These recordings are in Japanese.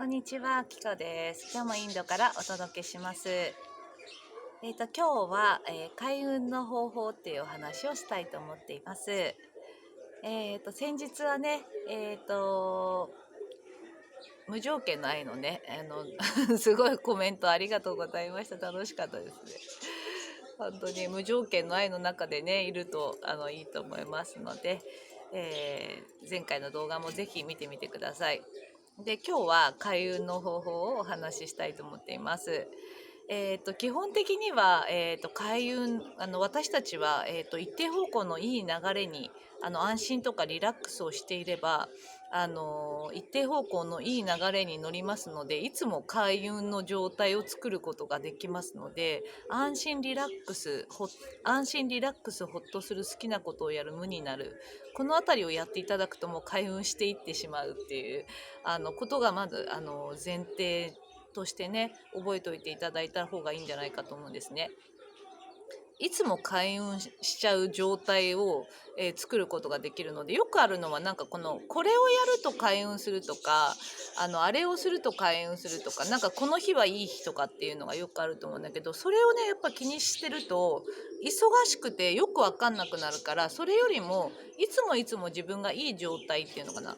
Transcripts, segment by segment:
こんにちは、キコです。今日もインドからお届けします。今日は、開運の方法っていうお話をしたいと思っています。先日はね、無条件の愛のね、すごいコメントありがとうございました。楽しかったですね。本当に無条件の愛の中でね、いるといいと思いますので、前回の動画もぜひ見てみてください。で、今日は開運の方法をお話ししたいと思っています。基本的には、開運私たちは、一定方向のいい流れに安心とかリラックスをしていれば一定方向のいい流れに乗りますので、いつも開運の状態を作ることができますので、安心リラックスほっとする、好きなことをやる、無になる、この辺りをやっていただくともう開運していってしまうっていうことがまず前提としてね、覚えておいていただいた方がいいんじゃないかと思うんですね。いつも開運しちゃう状態を、作ることができるので、よくあるのはなんかこれをやると開運するとか、あれをすると開運するとか、なんかこの日はいい日とかっていうのがよくあると思うんだけど、それをねやっぱ気にしてると忙しくてよくわかんなくなるから、それよりもいつも自分がいい状態っていうのかな、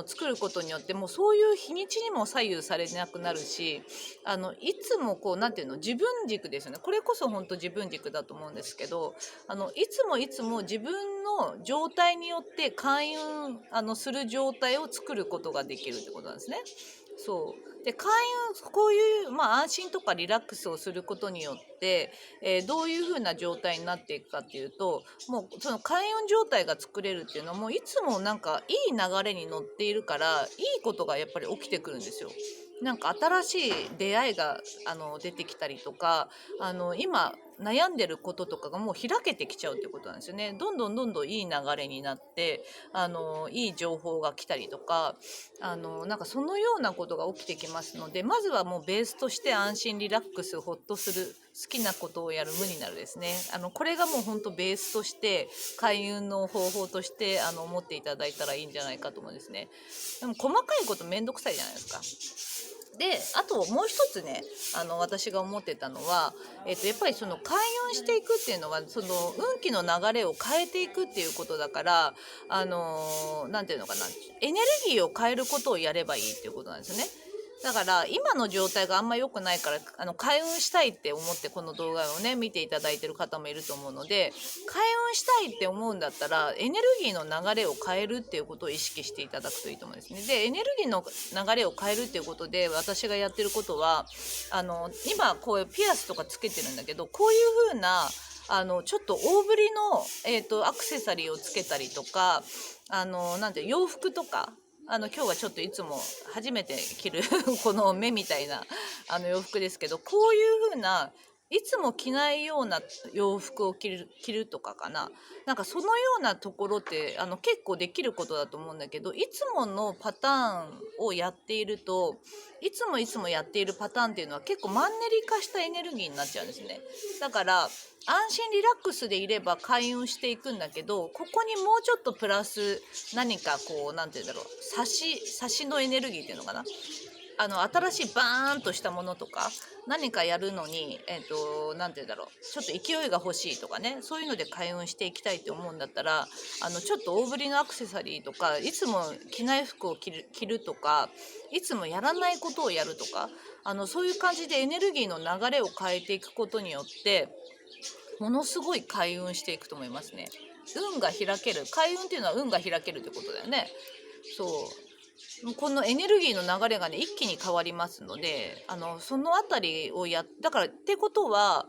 作ることによってもうそういう日にちにも左右されなくなるし、いつもなんていうの、自分軸ですよね。これこそ本当自分軸だと思うんですけど、いつも自分の状態によって開運する状態を作ることができるってことなんですね。そうで、開運、こういう、安心とかリラックスをすることによって、どういう風な状態になっていくかっていうと、もうその開運状態が作れるっていうのも、いつもなんかいい流れに乗っているから、いいことがやっぱり起きてくるんですよ。なんか新しい出会いが出てきたりとか、今悩んでることとかがもう開けてきちゃうってことなんですよね。どんどんいい流れになって、いい情報が来たりとか、なんかそのようなことが起きてきますので、まずはもうベースとして安心リラックスほっとする、好きなことをやる、無になるですね。これがもう本当ベースとして開運の方法として思っていただいたらいいんじゃないかと思うんですね。でも細かいことめんどくさいじゃないですか。で、あともう一つね、私が思ってたのは、やっぱりその開運していくっていうのは、その運気の流れを変えていくっていうことだから、なんていうのかな、エネルギーを変えることをやればいいっていうことなんですよね。だから今の状態があんま良くないから、開運したいって思ってこの動画をね見ていただいてる方もいると思うので、開運したいって思うんだったらエネルギーの流れを変えるっていうことを意識していただくといいと思うんですね。で、エネルギーの流れを変えるっていうことで私がやってることは、今こういうピアスとかつけてるんだけど、こういう風なちょっと大ぶりの、アクセサリーをつけたりとか、なんて洋服とか、今日はちょっといつも初めて着るこの目みたいな洋服ですけど、こういう風ないつも着ないような洋服を着るとかかな。なんかそのようなところって結構できることだと思うんだけど、いつものパターンをやっていると、いつもやっているパターンっていうのは結構マンネリ化したエネルギーになっちゃうんですね。だから安心リラックスでいれば開運していくんだけど、ここにもうちょっとプラス何かなんて言うんだろう、差しのエネルギーっていうのかな、新しいバーンとしたものとか何かやるのに、なんて言うんだろう、ちょっと勢いが欲しいとかね、そういうので開運していきたいって思うんだったら、ちょっと大ぶりのアクセサリーとか、いつも着ない服を着るとか、いつもやらないことをやるとか、そういう感じでエネルギーの流れを変えていくことによってものすごい開運していくと思いますね。運が開ける、開運っていうのは運が開けるってことだよね。そう、このエネルギーの流れがね一気に変わりますので、そのあたりをだからってことは、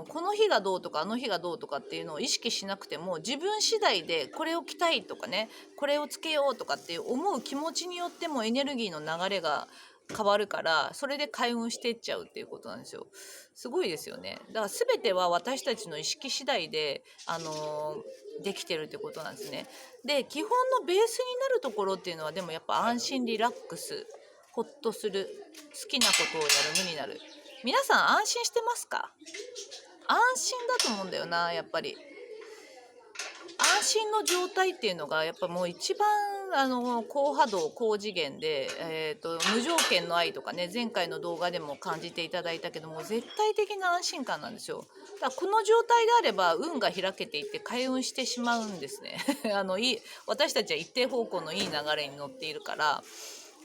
この日がどうとかあの日がどうとかっていうのを意識しなくても、自分次第でこれを着たいとかね、これをつけようとかって思う気持ちによってもエネルギーの流れが変わるから、それで開運していっちゃうっていうことなんですよ。すごいですよね。だから全ては私たちの意識次第で、できてるってことなんですね。で、基本のベースになるところっていうのは、でもやっぱ安心リラックス、ほっとする、好きなことをやる、無になる。皆さん安心してますか？安心だと思うんだよな、やっぱり。安心の状態っていうのがやっぱもう一番高波動高次元で、無条件の愛とかね、前回の動画でも感じていただいたけども、絶対的な安心感なんですよ。だからこの状態であれば運が開けていって開運してしまうんですね。私たちは一定方向のいい流れに乗っているから、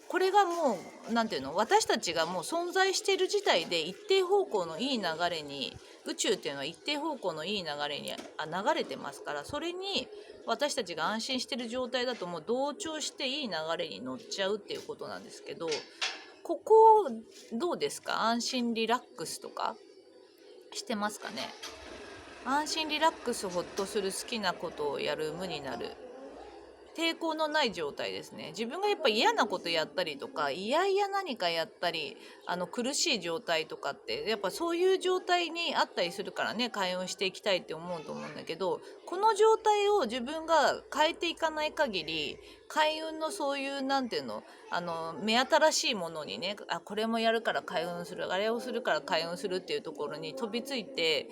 これがもうなんていうの、私たちがもう存在している自体で一定方向のいい流れに、宇宙っていうのは一定方向のいい流れに流れてますから、それに私たちが安心してる状態だともう同調していい流れに乗っちゃうっていうことなんですけど、ここどうですか？安心リラックスとかしてますかね？安心リラックス、ほっとする、好きなことをやる、無になる、抵抗のない状態ですね。自分がやっぱ嫌なことやったりとか、いやいや何かやったり、苦しい状態とかってやっぱそういう状態にあったりするからね、開運していきたいって思うと思うんだけど、この状態を自分が変えていかない限り、開運のそういうなんていうの、目新しいものにね、これもやるから開運する、あれをするから開運するっていうところに飛びついて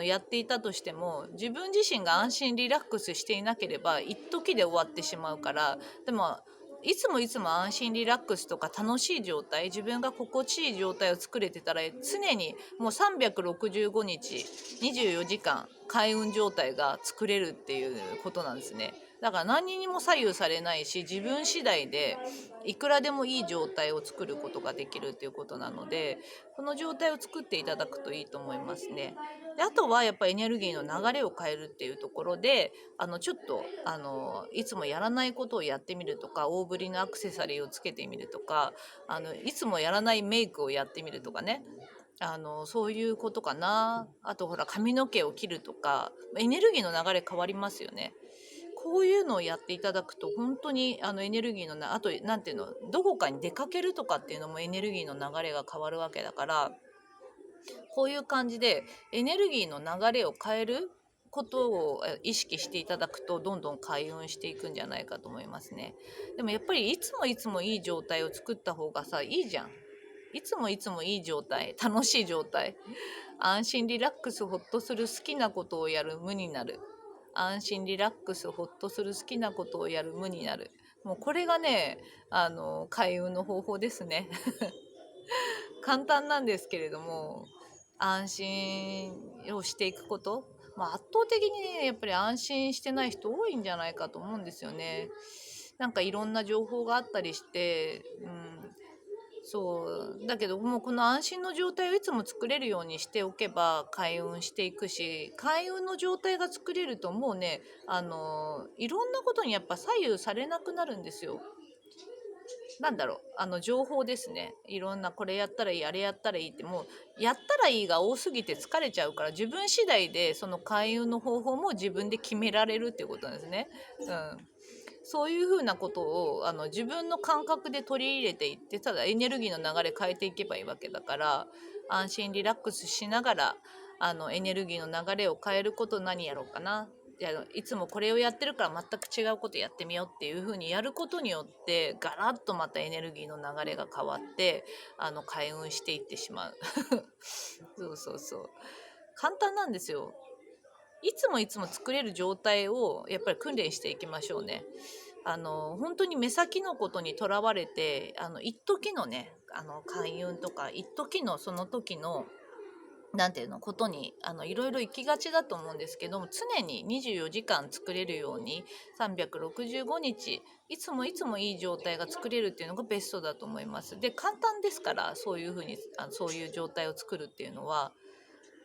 やっていたとしても、自分自身が安心リラックスしていなければ一時で終わってしまうから。でもいつもいつも安心リラックスとか楽しい状態、自分が心地いい状態を作れてたら、常にもう365日24時間開運状態が作れるっていうことなんですね。だから何にも左右されないし、自分次第でいくらでもいい状態を作ることができるっていうことなので、この状態を作っていただくといいと思いますね。で、あとはやっぱりエネルギーの流れを変えるっていうところで、ちょっといつもやらないことをやってみるとか、大ぶりのアクセサリーをつけてみるとか、いつもやらないメイクをやってみるとかね、そういうことかな。あとほら、髪の毛を切るとか、エネルギーの流れ変わりますよね。こういうのをやっていただくと本当にエネルギーのあとなんていうの、どこかに出かけるとかっていうのもエネルギーの流れが変わるわけだから、こういう感じでエネルギーの流れを変えることを意識していただくと、どんどん開運していくんじゃないかと思いますね。でもやっぱりいつもいつもいい状態を作った方がさ、いいじゃん。いつもいつもいい状態、楽しい状態、安心リラックス、ほっとする、好きなことをやる、無になる。安心リラックス、ほっとする、好きなことをやる、無になる。もうこれがね、開運の方法ですね。簡単なんですけれども、安心をしていくこと、圧倒的にね、やっぱり安心してない人多いんじゃないかと思うんですよね。なんかいろんな情報があったりして、そうだけども、この安心の状態をいつも作れるようにしておけば開運していくし、開運の状態が作れるともうね、いろんなことにやっぱ左右されなくなるんですよ。なんだろう、情報ですね。いろんな、これやったらいい、あれやったらいいって、もうやったらいいが多すぎて疲れちゃうから、自分次第でその開運の方法も自分で決められるっていうことなんですね。そういうふうなことを自分の感覚で取り入れていって、ただエネルギーの流れ変えていけばいいわけだから、安心リラックスしながらエネルギーの流れを変えること、何やろうかな、いつもこれをやってるから全く違うことやってみようっていう風にやることによって、ガラッとまたエネルギーの流れが変わって開運していってしまう。そうそうそう、簡単なんですよ。いつもいつも作れる状態をやっぱり訓練していきましょうね。本当に目先のことにとらわれて、一時のね、開運とか一時のその時のなんていうのことにいろいろ行きがちだと思うんですけども、常に24時間作れるように365日いつもいつもいい状態が作れるっていうのがベストだと思います。で、簡単ですから、そういうふうにそういう状態を作るっていうのは、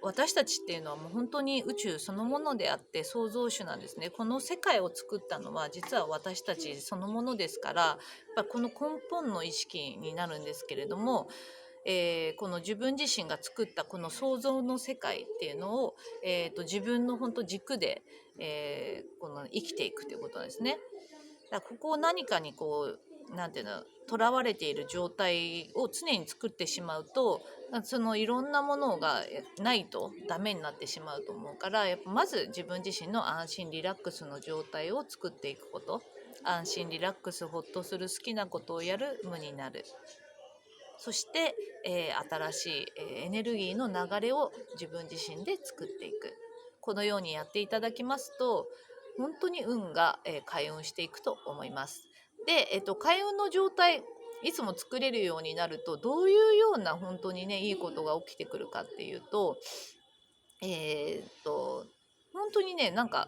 私たちっていうのはもう本当に宇宙そのものであって創造主なんですね。この世界を作ったのは実は私たちそのものですから、やっぱこの根本の意識になるんですけれども、この自分自身が作ったこの創造の世界っていうのを、自分の本当軸で、この生きていくということなんですね。だからここを何かにこうなんていうの、とらわれている状態を常に作ってしまうと、そのいろんなものがないとダメになってしまうと思うから、やっぱまず自分自身の安心リラックスの状態を作っていくこと。安心リラックス、ほっとする、好きなことをやる、無になる。そして、新しい、エネルギーの流れを自分自身で作っていく。このようにやっていただきますと、本当に運が、開運していくと思います。で、開運の状態いつも作れるようになると、どういうような本当にねいいことが起きてくるかっていうと、本当にね、なんか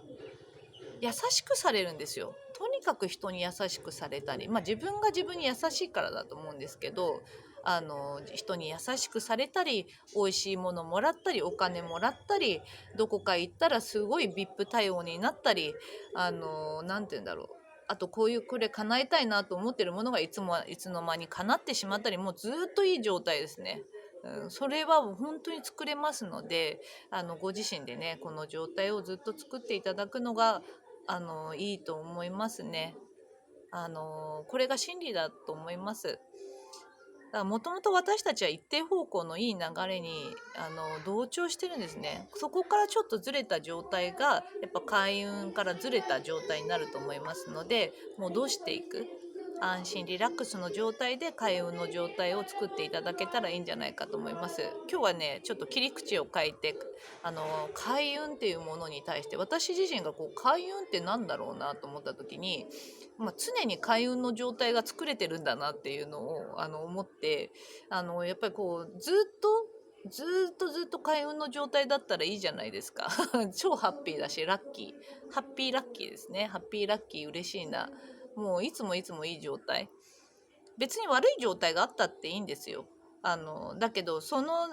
優しくされるんですよ。とにかく人に優しくされたり、自分が自分に優しいからだと思うんですけど、人に優しくされたり、美味しいものもらったり、お金もらったり、どこか行ったらすごい VIP 対応になったり、なんて言うんだろう。あとこれ叶えたいなと思ってるものがいつの間に叶ってしまったり、もうずっといい状態ですね。それは本当に作れますので、ご自身でねこの状態をずっと作っていただくのがいいと思いますね。これが真理だと思います。もともと私たちは一定方向のいい流れに同調してるんですね。そこからちょっとずれた状態がやっぱ開運からずれた状態になると思いますので、戻していく、安心リラックスの状態で開運の状態を作っていただけたらいいんじゃないかと思います。今日はねちょっと切り口を変えて、開運っていうものに対して私自身が開運ってなんだろうなと思った時に、常に開運の状態が作れてるんだなっていうのを思って、やっぱりずっと開運の状態だったらいいじゃないですか。超ハッピーだしラッキー、ハッピーラッキーですね。ハッピーラッキー嬉しいな、もういつもいつもいい状態、別に悪い状態があったっていいんですよ。だけどその